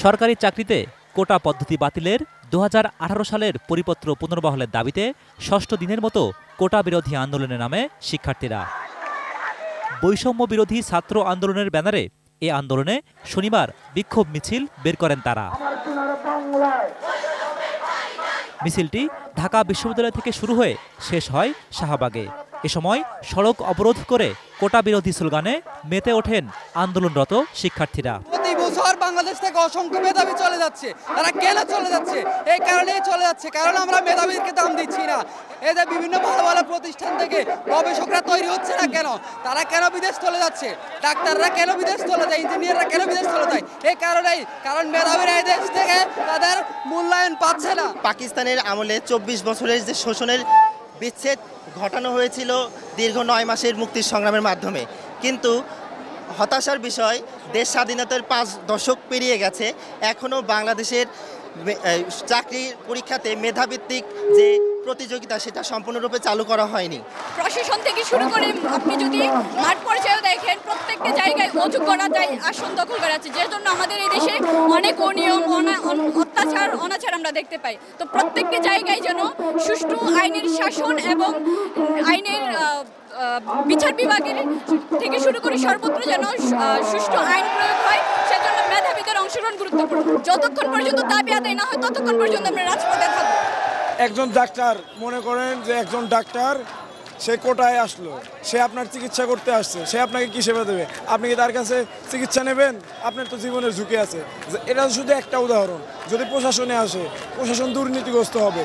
সরকারি চাকরিতে কোটা পদ্ধতি বাতিলের 2018 সালের পরিপত্র পুনর্বহালের দাবিতে ষষ্ঠ দিনের মতো কোটা বিরোধী আন্দোলনে নামে শিক্ষার্থীরা। বৈষম্য বিরোধী ছাত্র আন্দোলনের ব্যানারে এ আন্দোলনে শনিবার বিক্ষোভ মিছিল বের করেন তারা। মিছিলটি ঢাকা বিশ্ববিদ্যালয় থেকে শুরু হয়ে শেষ হয় শাহবাগে। এ সময় সড়ক অবরোধ করে কোটা বিরোধী স্লোগানে মেতে ওঠেন আন্দোলনরত শিক্ষার্থীরা। প্রতি বছর বাংলাদেশ থেকে অসংখ্য মেধাবী চলে যাচ্ছে। তারা কেন চলে যাচ্ছে? এই কারণেই চলে যাচ্ছে কারণ আমরা মেধাবীদেরকে দাম দিচ্ছি না। এদের বিভিন্ন ভালো ভালো প্রতিষ্ঠান থেকে গবেষকরা তৈরি হচ্ছে না কেন? তারা কেন বিদেশ চলে যাচ্ছে? ডাক্তাররা কেন বিদেশ চলে যায়? ইঞ্জিনিয়াররা কেন বিদেশ চলে যায়? এই কারণেই, কারণ মেধাবীরা এই দেশ থেকে তাদের মূল্যায়ন পাচ্ছে না। পাকিস্তানের আমলে 24 বছরের যে শোষণের বিচ্ছেদ ঘটানো হয়েছিল দীর্ঘ 9 মাসের মুক্তির সংগ্রামের মাধ্যমে, কিন্তু হতাশার বিষয় দেশ স্বাধীনতার 5 দশক পেরিয়ে গেছে, এখনও বাংলাদেশের চাকরির পরীক্ষাতে মেধাভিত্তিক যে প্রতিযোগিতা সেটা সম্পূর্ণরূপে চালু করা হয়নি। প্রশাসন থেকে শুরু করে আপনি যদি মাঠ পর্যায়েও দেখেন প্রত্যেকটা জায়গায় অযোগ্যতায় আসন দখল করা আছে, যে জন্য আমাদের এই দেশে অনেক অনিয়ম অত্যাচার অনাচার আমরা দেখতে পাই। তো প্রত্যেকটা জায়গায় যেন সুষ্ঠু আইনের শাসন এবং আইনের বিচার বিভাগের থেকে শুরু করে সর্বত্র যেন সুষ্ঠু আইন প্রয়োগ হয়, সেজন্য মেধাবীদের অংশগ্রহণ গুরুত্বপূর্ণ। যতক্ষণ পর্যন্ত দাবি আদায় না হয় ততক্ষণ পর্যন্ত আমরা রাজপথে থাকবো। একজন ডাক্তার, মনে করেন যে একজন ডাক্তার সে কোটায় আসলো, সে আপনার চিকিৎসা করতে আসছে, সে আপনাকে কি সেবা দেবে? আপনি কি তার কাছে চিকিৎসা নেবেন? আপনার তো জীবনের ঝুঁকি আছে। এটা শুধু একটা উদাহরণ। যদি প্রশাসনে আসে, প্রশাসন দুর্নীতিগ্রস্ত হবে।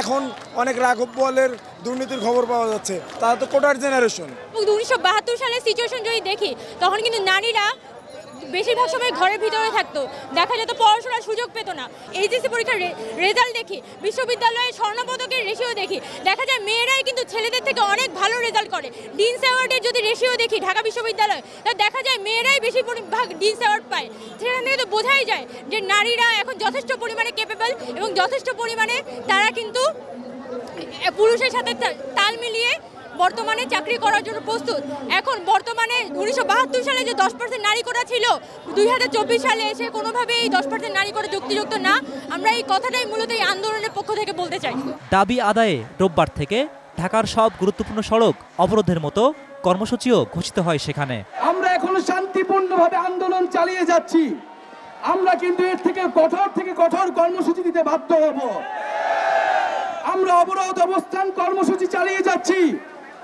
এখন অনেক রাঘব বোয়ালের দুর্নীতির খবর পাওয়া যাচ্ছে, তারা তো কোটার জেনারেশন। 1972 সালের সিচুয়েশন যদি দেখি, তখন কিন্তু নারীরা বেশিরভাগ সময় ঘরের ভিতরে থাকতো, দেখা যেত পড়াশোনার সুযোগ পেত না। এইচএসসি পরীক্ষার রেজাল্ট দেখি, বিশ্ববিদ্যালয়ে স্বর্ণপদকের রেশিও দেখি, দেখা যায় মেয়েরাই কিন্তু ছেলেদের থেকে অনেক ভালো রেজাল্ট করে। ডিনস অ্যাওয়ার্ডের যদি রেশিও দেখি ঢাকা বিশ্ববিদ্যালয়, তা দেখা যায় মেয়েরাই বেশি ভাগ ডিনস অ্যাওয়ার্ড পায়। সেখান থেকে তো বোঝাই যায় যে নারীরা এখন যথেষ্ট পরিমাণে ক্যাপেবল এবং যথেষ্ট পরিমাণে তারা কিন্তু পুরুষের সাথে তাল মিলিয়ে বর্তমানে চাকরি করার জন্য প্রস্তুত। এখন বর্তমানে 1972 সালে যে 10% নারী কোটা ছিল, 2024 সালে এসে কোনোভাবেই এই 10% নারী কোটা যুক্তিযুক্ত না। আমরা এই কথাটাই মূলত এই আন্দোলনের পক্ষ থেকে বলতে চাই। দাবি আদায়ে রোববার থেকে ঢাকার সব গুরুত্বপূর্ণ সড়ক অবরোধের মতো কর্মসূচিও ঘোষিত হয় সেখানে। আমরা এখনো শান্তিপূর্ণভাবে আন্দোলন চালিয়ে যাচ্ছি। আমরা কিন্তু এর থেকে কঠোর কর্মসূচি দিতে বাধ্য হব। আমরা অবরোধ অবস্থান কর্মসূচি চালিয়ে যাচ্ছি।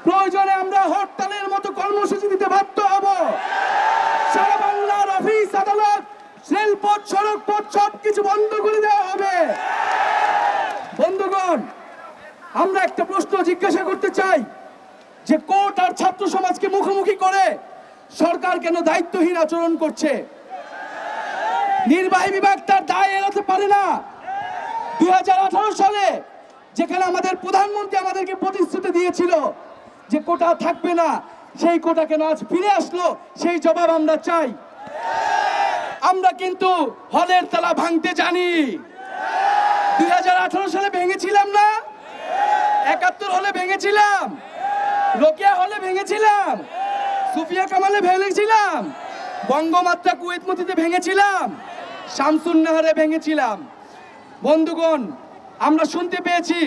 প্রয়োজনে আমরা হরতালের মতো কর্মসূচি দিতে বাধ্য হব। সারা বাংলার অফিস আদালত, রেলপথ, সড়কপথ সবকিছু বন্ধ করে দেওয়া হবে। বন্ধুগণ, আমরা একটা প্রশ্ন জিজ্ঞাসা করতে চাই যে কোর্ট আর ছাত্র সমাজকে মুখোমুখি করে সরকার কেন দায়িত্বহীন আচরণ করছে? নির্বাহী বিভাগ তার দায় এড়াতে পারে না। 2018 সালে যেখানে আমাদের প্রধানমন্ত্রী আমাদেরকে প্রতিশ্রুতি দিয়েছিল যে কোটা থাকবে না, সেই কোটা কেন আজ ফিরে আসলো? সেই জবাব আমরা চাই। আমরা কিন্তু হলের তালা ভাঙতে জানি। 2018 সালে ভেঙেছিলাম না? 71 হলে ভেঙেছিলাম, রোকেয়া হলে ভেঙেছিলাম, সুফিয়া কামালে ভেঙেছিলাম, বঙ্গমাত্রা কুয়েতমতিতে ভেঙেছিলাম, শামসুন্নাহারে ভেঙেছিলাম। বন্ধুগণ, আমরা শুনতে পেয়েছি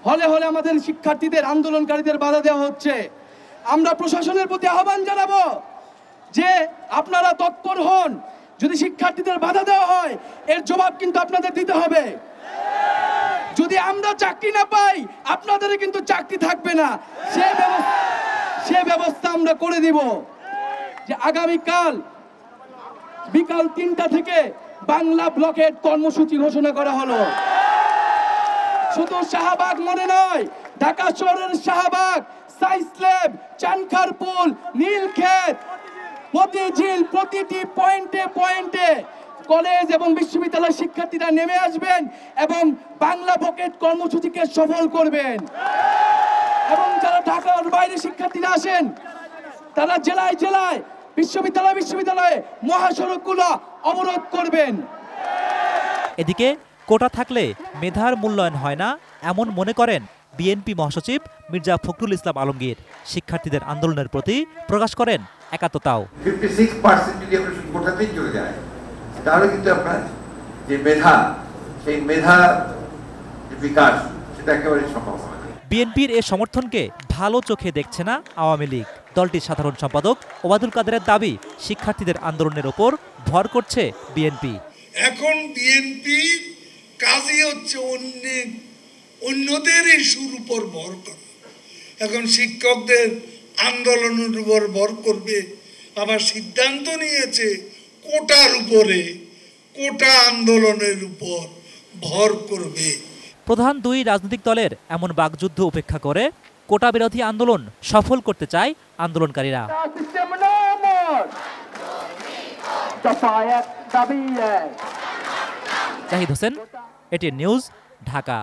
হলে হলে আমাদের শিক্ষার্থীদের, আন্দোলনকারীদের বাধা দেওয়া হচ্ছে। আমরা প্রশাসনের প্রতি আহ্বান জানাবো যে আপনারা তৎপর হন। যদি শিক্ষার্থীদের বাধা দেওয়া হয়, এর জবাব কিন্তু আপনাদের দিতে হবে। যদি আমরা চাকরি না পাই, আপনাদের কিন্তু চাকরি থাকবে না। সে ব্যবস্থা আমরা করে দিব। যে আগামীকাল বিকাল 3টা থেকে বাংলা ব্লকের কর্মসূচি ঘোষণা করা হলো। শুধু শাহবাগ মনে নয়, ঢাকা শহরের শাহবাগ, সাইস্লেব, চানখারপুল, নীলক্ষেত, মতিঝিল, প্রতিটি পয়েন্টে কলেজ এবং বিশ্ববিদ্যালয়ের শিক্ষার্থীরা নেমে আসবেন এবং বাংলা ব্লকের কর্মসূচিকে সফল করবেন। এবং যারা ঢাকার বাইরে শিক্ষার্থীরা আসেন, তারা জেলায় বিশ্ববিদ্যালয়ে মহাসড়কগুলো অবরোধ করবেন। এদিকে কোটা থাকলে মেধার মূল্যায়ন হয় না এমন মনে করেন বিএনপি মহাসচিব মির্জা ফখরুল ইসলাম আলমগীর। শিক্ষার্থীদের আন্দোলনের প্রতি প্রকাশ করেন একাত্মতাও। 56% যদি আমরা কোটাতেই চলে যায়, তাহলে কিন্তু আপনার যে মেধা, সেই মেধা বিকাশ সেটা একেবারেই সম্ভব হবে। বিএনপির এ সমর্থনকে ভালো চোখে দেখছে না আওয়ামী লীগ। দলটির সাধারণ সম্পাদক ওবায়দুল কাদেরের দাবি, শিক্ষার্থীদের আন্দোলনের ওপর ভর করছে বিএনপি। এখন বিএনপি কাজই হচ্ছে অন্যদের ইস্যুর উপর ভর করা। এখন শিক্ষকদের আন্দোলনের উপর ভর করবে, আবার সিদ্ধান্ত নিয়েছে কোটার উপরে, কোটা আন্দোলনের উপর ভর করবে। প্রধান দুই রাজনৈতিক দলের এমন বাকযুদ্ধ উপেক্ষা করে কোটা বিরোধী আন্দোলন সফল করতে চায় আন্দোলনকারীরা। Zahid Hossain, ATN news, Dhaka.